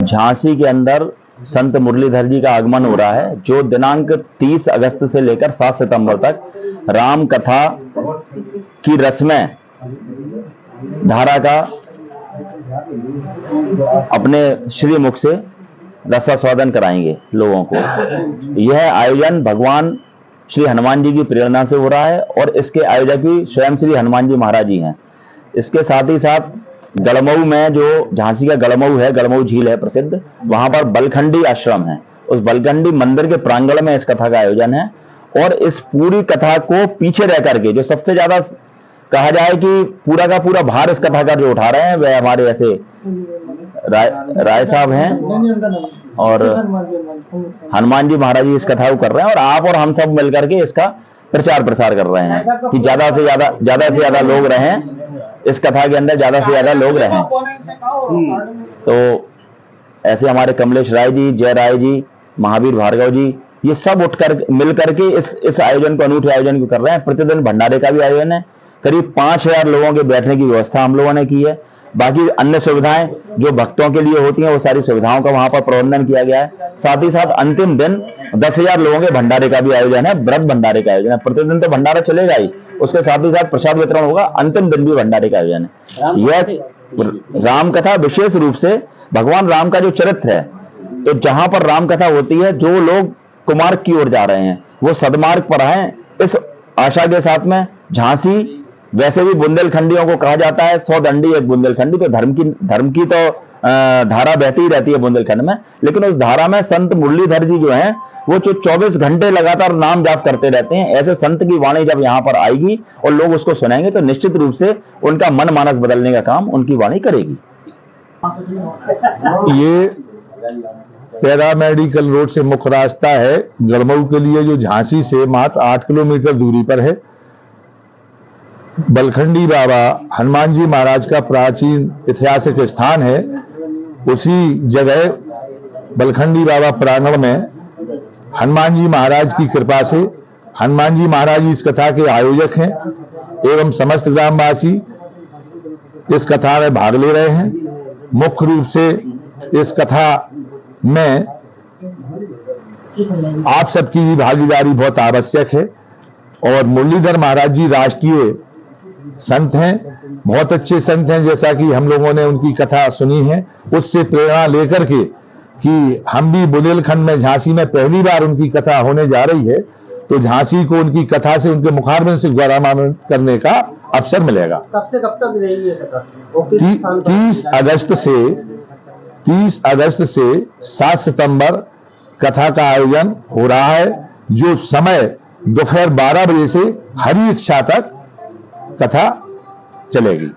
झांसी के अंदर संत मुरलीधर जी का आगमन हो रहा है, जो दिनांक 30 अगस्त से लेकर 7 सितंबर तक राम कथा की रस्में धारा का अपने श्री मुख से रसास्वादन कराएंगे लोगों को। यह आयोजन भगवान श्री हनुमान जी की प्रेरणा से हो रहा है और इसके आयोजक भी स्वयं श्री हनुमान जी महाराज जी हैं। इसके साथ ही साथ गढ़मऊ में, जो झांसी का गढ़मऊ है, गढ़मऊ झील है प्रसिद्ध, वहां पर बलखंडी आश्रम है। उस बलखंडी मंदिर के प्रांगण में इस कथा का आयोजन है और इस पूरी कथा को पीछे रह करके जो सबसे ज्यादा कहा जाए कि पूरा का पूरा भार इस कथा का जो उठा रहे हैं वह हमारे ऐसे राय साहब हैं और हनुमान जी महाराज जी इस कथा को कर रहे हैं, और आप और हम सब मिलकर के इसका प्रचार प्रसार कर रहे हैं कि ज्यादा से ज्यादा लोग रहें इस कथा के अंदर, ज्यादा से ज्यादा लोग रहें। तो ऐसे हमारे कमलेश राय जी, जय राय जी, महावीर भार्गव जी, ये सब उठकर मिलकर के इस आयोजन को, अनूठे आयोजन को कर रहे हैं। प्रतिदिन भंडारे का भी आयोजन है। करीब 5000 लोगों के बैठने की व्यवस्था हम लोगों ने की है। बाकी अन्य सुविधाएं जो भक्तों के लिए होती हैं, वो सारी सुविधाओं का वहां पर प्रबंधन किया गया है। साथ ही साथ अंतिम दिन 10,000 लोगों के भंडारे का भी आयोजन है, व्रत भंडारे का आयोजन है। प्रतिदिन तो भंडारा चलेगा ही, उसके साथ ही साथ प्रसाद वितरण होगा। अंतिम दिन भी भंडारे का आयोजन है। यह राम कथा विशेष रूप से भगवान राम का जो चरित्र है, तो जहां पर राम कथा होती है, जो लोग कुमार्ग की ओर जा रहे हैं वो सदमार्ग पर आए, इस आशा के साथ में झांसी, वैसे भी बुंदेलखंडियों को कहा जाता है 100 दंडी एक बुंदेलखंडी, तो धर्म की तो धारा बहती ही रहती है बुंदेलखंड में, लेकिन उस धारा में संत मुरलीधर जी जो हैं वो जो 24 घंटे लगातार नाम जाप करते रहते हैं। ऐसे संत की वाणी जब यहाँ पर आएगी और लोग उसको सुनेंगे तो निश्चित रूप से उनका मन मानस बदलने का काम उनकी वाणी करेगी। ये पैरामेडिकल रोड से मुख्य रास्ता है गढ़मऊ के लिए, जो झांसी से मात्र 8 किलोमीटर दूरी पर है। बलखंडी बाबा हनुमान जी महाराज का प्राचीन ऐतिहासिक स्थान है। उसी जगह बलखंडी बाबा प्रांगण में हनुमान जी महाराज की कृपा से, हनुमान जी महाराज इस कथा के आयोजक हैं एवं समस्त ग्रामवासी इस कथा में भाग ले रहे हैं। मुख्य रूप से इस कथा में आप सबकी भी भागीदारी बहुत आवश्यक है। और मुरलीधर महाराज जी राष्ट्रीय संत हैं, बहुत अच्छे संत हैं, जैसा कि हम लोगों ने उनकी कथा सुनी है, उससे प्रेरणा लेकर के कि हम भी बुंदेलखंड में, झांसी में पहली बार उनकी कथा होने जा रही है, तो झांसी को उनकी कथा से, उनके मुखारबिंद से गौरवान्वित करने का अवसर मिलेगा। कब से कब तक रहेगी कथा? 30 अगस्त से 7 सितंबर कथा का आयोजन हो रहा है, जो समय दोपहर 12 बजे से हरी इच्छा तक कथा चलेगी।